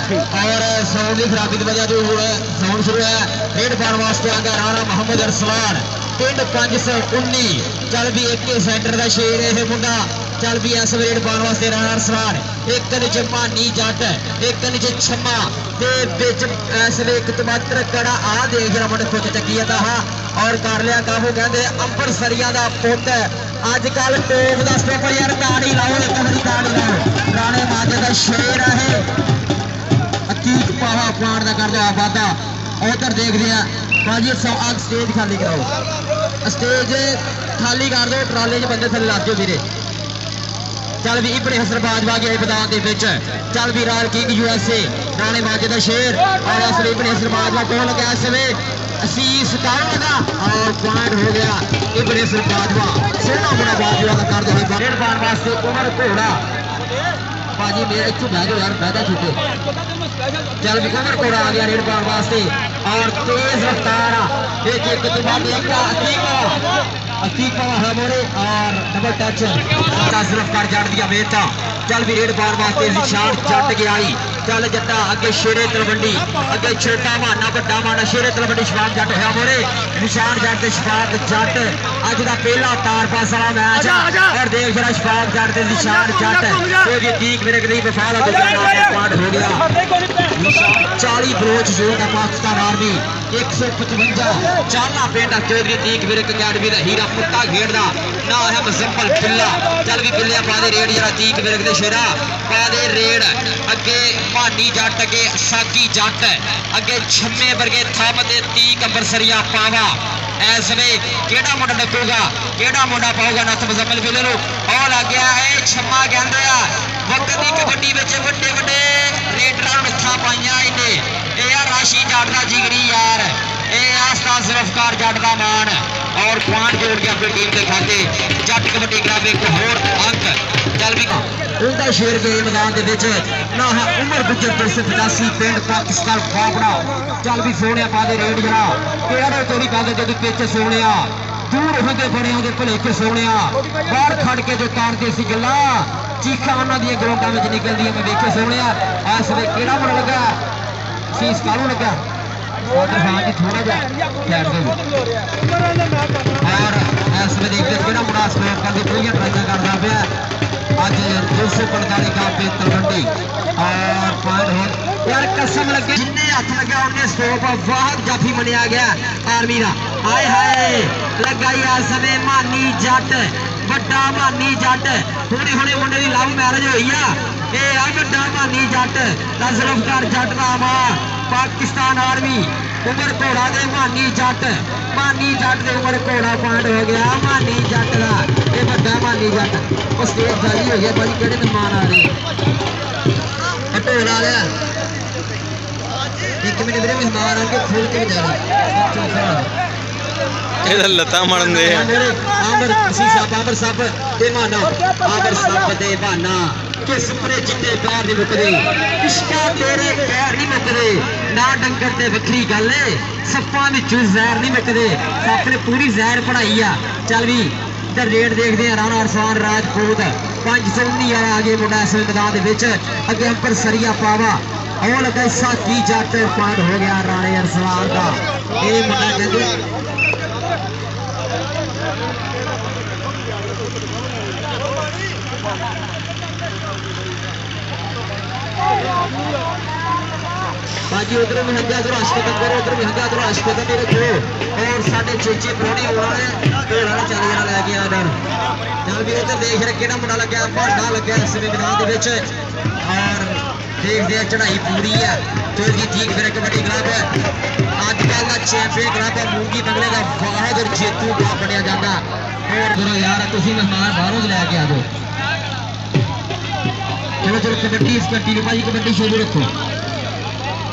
और साउंड की खराबी की वजह जो साउंड शुरू है। रेड पाने वास्ते आ गया राणा मोहम्मद अरसलान पिंड 519। चल भी एक सेंटर का शेर है मुंडा। चल भी इस रेड पाने वास्ते राणा अरसलान एक नीचे मानी जट एक नीचे छम्मा इस वे एक टमाटर कड़ा आ देख रहा मुंडे खुद चकी जाता हाँ और कर लिया काबू। कहते अंबरसरिया का पुत अजकल टोप का स्टोपर यार ताड़ी लाओ ताड़ी लाओ। राणे माजे का शेर है अतीक पावा पाण का कर दो वादा। उधर देखते हैं भाजी अग स्टेज खाली कराओ स्टेज खाली कर दो ट्राले च बंदे थले ला दो वीरे। चल भी इबने हसन बाजवा गया मैदान के विच। चल भी राल किंग यूएसए राणे माजे का शेर और इस इबने हसन बाजवा को लगा इस वे असीस कान लगा और पॉइंट हो गया इबने हसन बाजवा। सोना बड़ा बाजवा का कर दो रेड पाने वास्ते उमर घोड़ा भाजी मेरे इतने बह जाओ यार बहदा छुटे। चल भी उमर घोड़ा आ गया रेड पाने वास्ते और तेज रफ्तार एक अतीका है मोरे और डबल टच सिर्फ कर जट दिया बेटा। चल भी रेड पाने वास्ते निशान जट के आई। चल जट्टा अगे शेरे तलवंडी अगे छोटा माना बड़ा माना शेरे तलवंडी शफाक जट है मोरे निशान जट शफाक जट अज का पहला तार पास वाला मैच और देख जरा शफाक जट के निशान जट ठीक मेरे करीब वफाला पॉइंट हो गया। 40 बरोच जोड़ का पाकिस्तान आर्मी 155 चाला पिंड चौधरी तीक विरक अकैडमी का हीरा पुट्टा खेड़दा ना है मुजम्मल बिल्ला। चल भी बिल्लिया पा दे रेड जरा तीक विरक दे शेरा पा दे रेड अगे भानी जट अगे साकी जट अगे छम्मे वर्गे थम दे तीक अंबरसरिया पावा। इस वे केड़ा मुंडा डकूगा केड़ा मुंडा पाऊगा नथ मुजम्मल बिल्ले नूं और आ गया है छम्मा कहंदे आ वक्त की कबड्डी विच वड्डे वड्डे रेडरां मिथा पाइयां इन्ने ए यार राशी जट दा जिगरी यार ए आस्ता जुल्फकार जट दा मान और पॉइंट जोड़ के अपनी टीम के खाते जट कबड्डी क्लब एक होर अंक। चल भी उनका शेर गए मैदान के विच ना उमर गुजर 285 पिंड पाकिस्तान फापड़ा। चल भी सोने पा दे रेड जरा केड़ा चोरी पा दे जो पिच सोने दूर होंगे बड़े होंगे भलेखे सोने बाहर खड़ के जो तारते सी गल्ला चीखा उन्होंने ग्राउंडा में निकलती मैं देखे सोने इस वे केड़ा मुड़ लगा शीश कालू लगा हाँ जी थोड़ा जा और इस वे देखते केड़ा मुड़ा स्कोर करके पूरी ट्राई करता पाया अज 245 का पे तलवंडी और पॉइंट हो यार कसम लगे जिन्ने हथ लगे उन्हें स्कोप वाहद जाफी मनिया गया आर्मी का। हाय हाय लगाई इस समय मानी जट बड़ा मानी जट हुणे हुणे मुंडे की लव मैरिज हुई आ बड़ा मानी जट जुल्फकार जट का मां पाकिस्तान आर्मी उमर घोड़ा दे मानी जट दे उमर घोड़ा पॉइंट हो गया मानी जट का ये बड़ा मानी जट उस स्टेज जारी हो गया भाई केड़े मेहमान आ रहे ढोल आ गया 1 मिनट मेरे मेहमान आके खोल के जा लता मरन दे आमर आमर सब ते माना आमर सब दे बहाना कि सुपने जिंदे पैर नहीं मुकदे इश्का तेरे पैर नहीं मुकदे ना डंगर ते वखरी गल सप्पां विचों जहर नहीं मुकदे सप ने पूरी जहर पढ़ाई आ। चल भी इधर रेड देखते हैं राणा अरसलान राजपूत 519 वाला आगे मुंडा इस मैदान के विच अगे अंबरसरिया पावा और लगा साकी जट पॉइंट हो गया राणे अरसलान का। ये मुंडा कहते बाजी उधर भी हंगा उधर अशफक करो उधर भी हंगा उधर अशफक मेरे को और साढ़े चेचे प्रोने होना चल जाना लैके आना। चल भी उधर देख रहे केड़ा मुंडा लग्या भांडा लग्या इस मैदान के विच और देखते हैं चढ़ाई पूरी है चौधरी ठीक फिर कबड्डी क्लब अजकल का चैंपियन क्लब मूंगी बंगले का वाहद और जेतू क्लब बनया जाता और यार तुम मेहमान बाहरों से लैके आ जाओ। चलो चलो कबड्डी इस कंटिन्यू भाई कबड्डी शुरू रखो।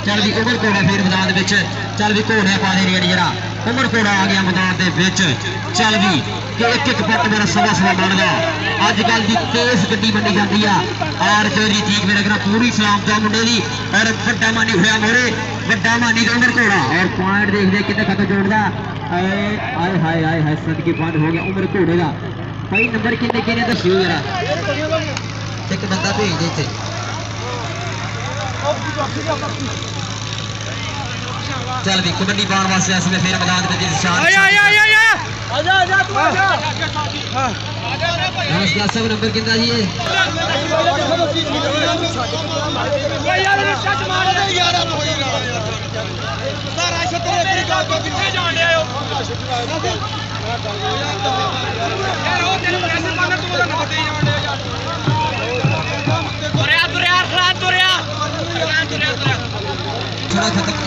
चल भी उमर घोड़ा फिर मैदान के चल भी घोड़े पा दे रेड जरा उमर घोड़ा आ गया मैदान के चल भी कि एक एक पट मेरा सवा बनता अजकल की तेज गड्डी बनी जाती है और चोरी ठीक मेरे घर पूरी सलामत मुंडे की और बड़ा मानी होया मोरे बड़ा मानी का उमर घोड़ा और पॉइंट देखते कितने खत जोड़ता आए हाय हाय हाय सदके पॉइंट हो गया उमर घोड़े का भाई नंबर कितने कितने दस्यो जरा एक बंदा भेज दे इतने चल भी कबड्डी पाने वास्ते इसमें फिर मैदान में निशान सब नंबर कितना जी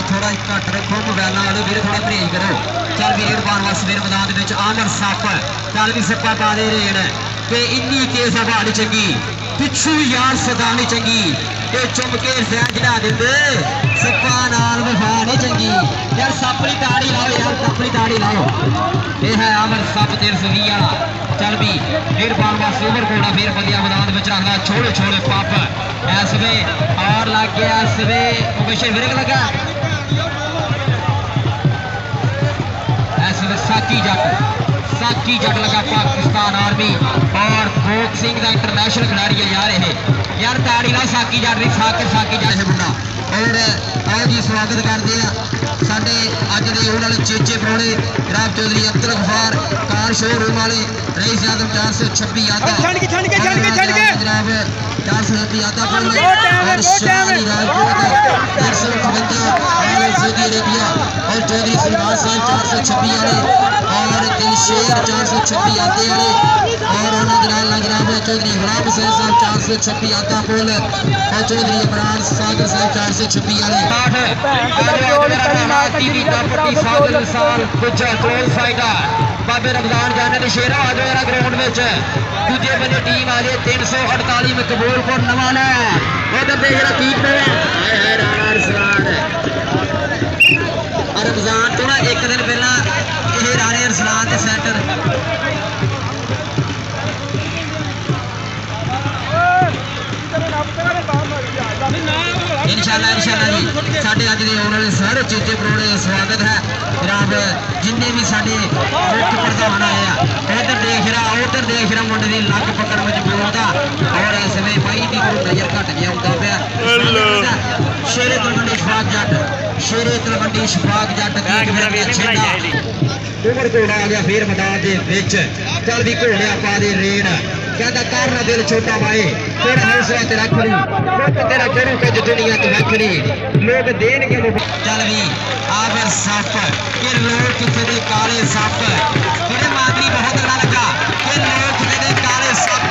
थोड़ा घट रखो मोबाइल वाले भी थोड़ा परहेज करो चल भी रेड पाने वास्ते मेरे मैदान में आमर सप चल भी सप्पा पा दे रेड ते इन्नी तेज हवा नहीं चंगी पिछू यार सदा नहीं चंगी ते चुमके सैन चढ़ा देंदे सप्पा नाल वफा नहीं चंगी यार सप्पली ताड़ी लाओ यार सप्पली ताड़ी लाओ ये है आमर सप 320 वाला चल भी रेड पाने वास्ते ओवर कोड़ा फिर बलिया मैदान में रखना छोड़े छोड़े पप इस वे और लग गया इस वे मुबशर ब्रेक लगा साकी जट लगा पाकिस्तान आर्मी और बॉक्सिंग का इंटरनेशनल खिलाड़ी है यार ताड़ी ला साकी जट नहीं साकी जट है मुंडा और आओ जी स्वागत करते हैं साडे अज दे होने वाले चेचे प्रोणे जनाब चौधरी अब्दुल गफार कार शोरूम वाले रईस आदम 426 आता जनाब 426 आता और शानी राजपूत 458 सऊदी अरेबिया और चौधरी सलमान साहब 426 वाले और दिलशेर 426 आते वाले और जनाब चौधरी गुलाम हुसैन साहब 426 आता पुल और चौधरी इमरान सागर साहब 426 वाले बाबे रमजान जाने के शेरा आ जाओ ग्राउंड में दूजे बने टीम आ जाए 348 में कबूलपुर नवाना उधर देख रहा टीम रमजान तो ना एक दिन पहला ये राणे अरसलान के सेंटर इंशाल्लाह जी साढ़े अज के आने वाले सारे चेचे प्रोणे का स्वागत है जनाब जिन्ने भी साढ़े मुख्य प्रधान आए उधर देख रहा मुंडे की लक पकड़ मजबूत आ और इस वे भाई की नजर घट गया होता पाया शेरे तलवंडी शफाक जट उमर घोड़ा आ गया फिर मैदान के चल भी घोड़िया पा दे रेड कहता करना दिल छोटा भाई तेरा हौसला तेरा खड़ी तेरा चढ़ू के दुनिया तो वखरी लोग देनगे चल भी आ फिर सप कि लोग किसी दे काले सप मेरे मादरी बहुत गला लगा कि लोग किसी दे काले सप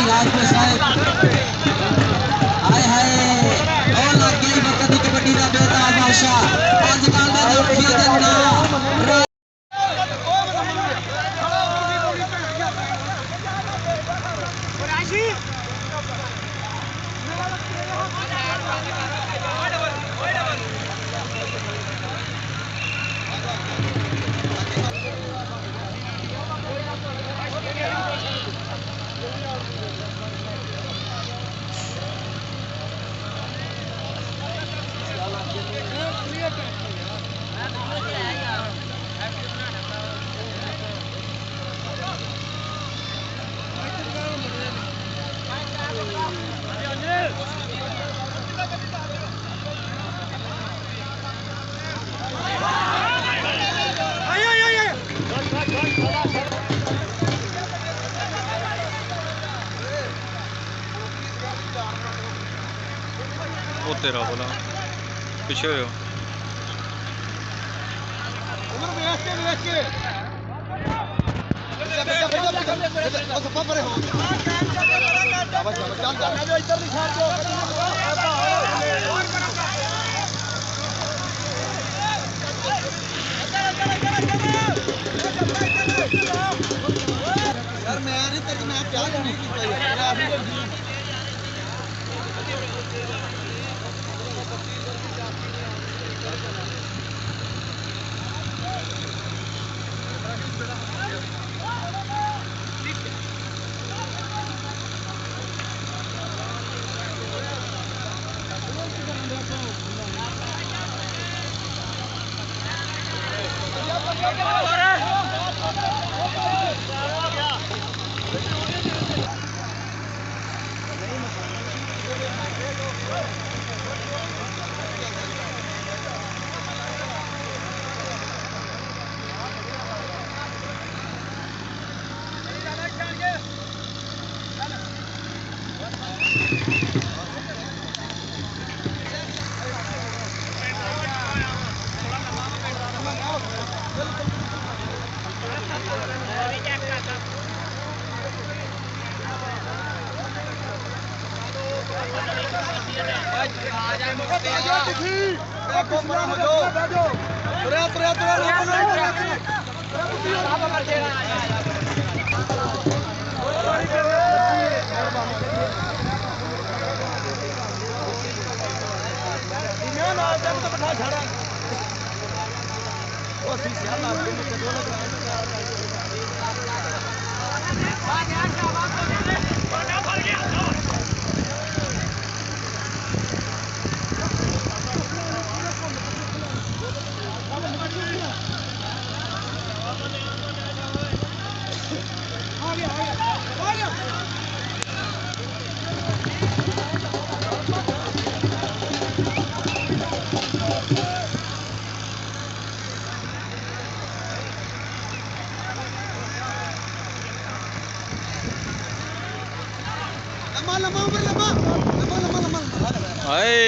राजपूत साहब आए हाय और लग गई वक्त की कबड्डी का बेताज बादशाह अजकल दे अखियां दे ना ਉਹ ਤੇਰਾ ਬੋਲਾ ਪਿੱਛੇ ਹੋਇਓ यार मैं नहीं तेरे मैं क्या नहीं किया यार ਹਾਏ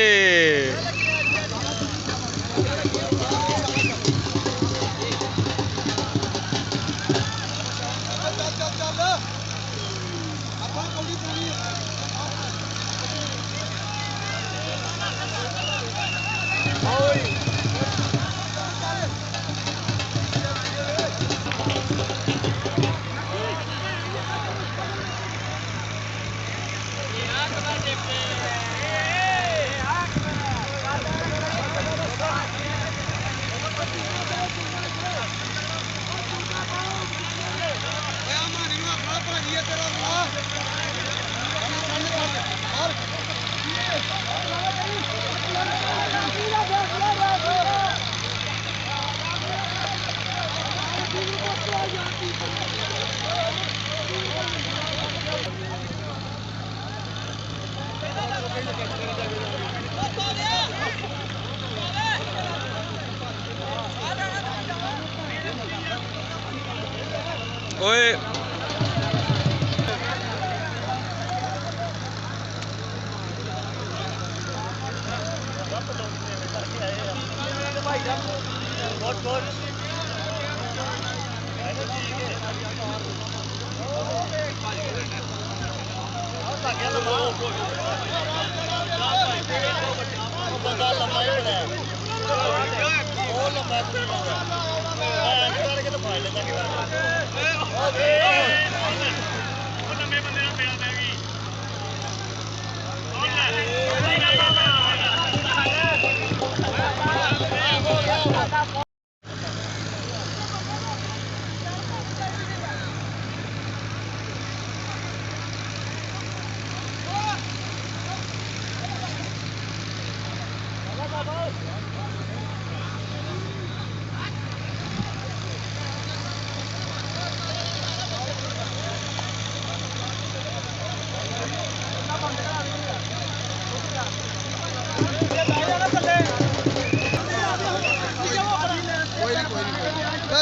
ਓਏ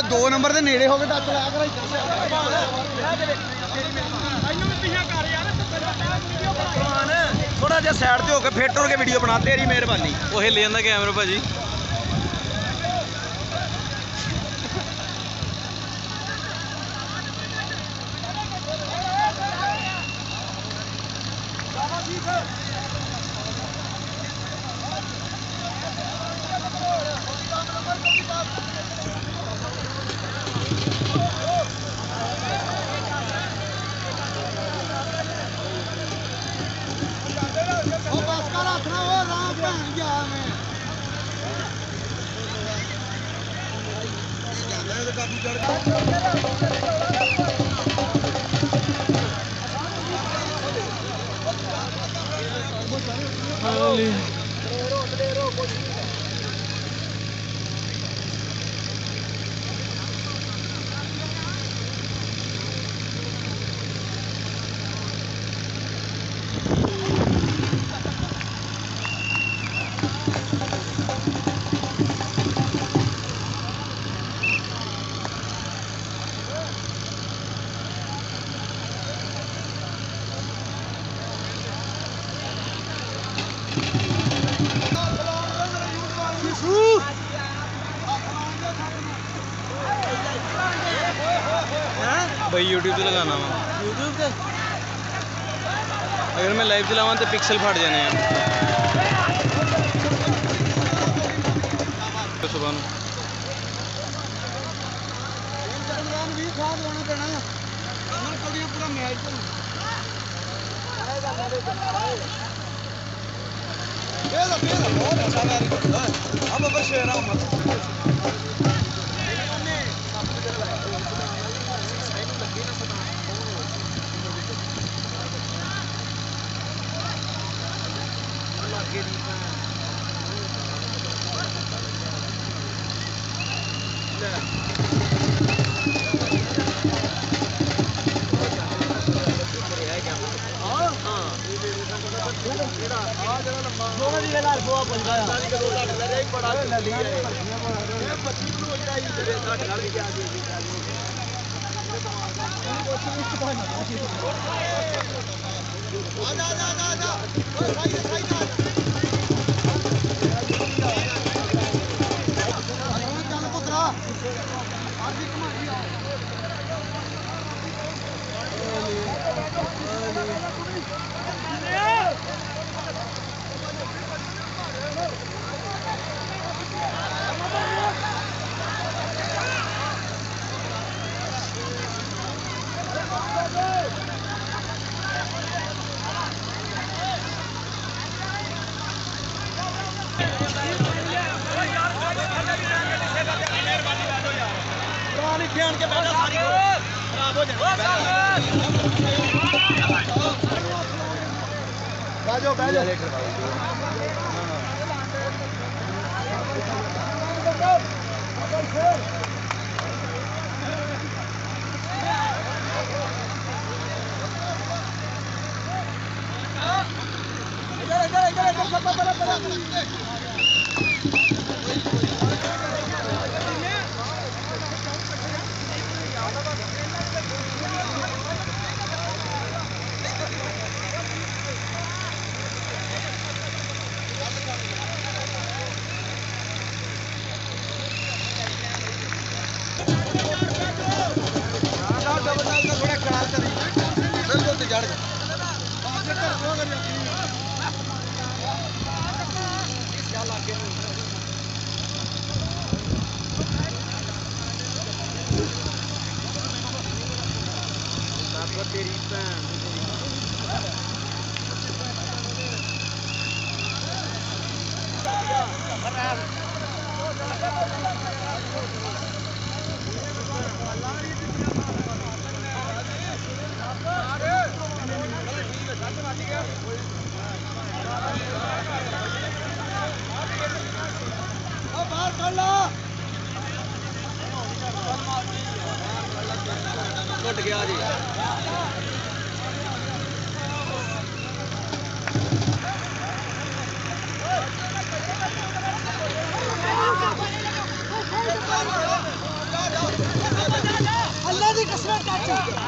दो नंबर के नेड़े हो गए टच लाया कर थोड़ा जिहा साइड से होकर फिर टुर के वीडियो बना तेरी मेहरबानी ਉਹ ਹਿੱਲ ਜਾਂਦਾ ਕੈਮਰਾ ਭਾਜੀ भाई यूट्यूब पे लगाना वा YouTube ਤੇ अगर मैं लाइव चलावां तो पिक्सल फट जाने हैं तो सुबह नूं ਇਮਰਾਨ ਵੀ ਖਾਦ ਹੋਣਾ ਪੈਣਾ ਉਹਨਾਂ ਕੋਲ ਪੂਰਾ ਮੈਚ बहुत अच्छा वेरी गुड अब अबर शेर खेल के बैठा सारी खराब हो जाए बैठो थोड़ा खराब करी बिल्कुल ते जड़ तेरी बाहर कर लो टूट गया जी अल्लाह की कसम चाचा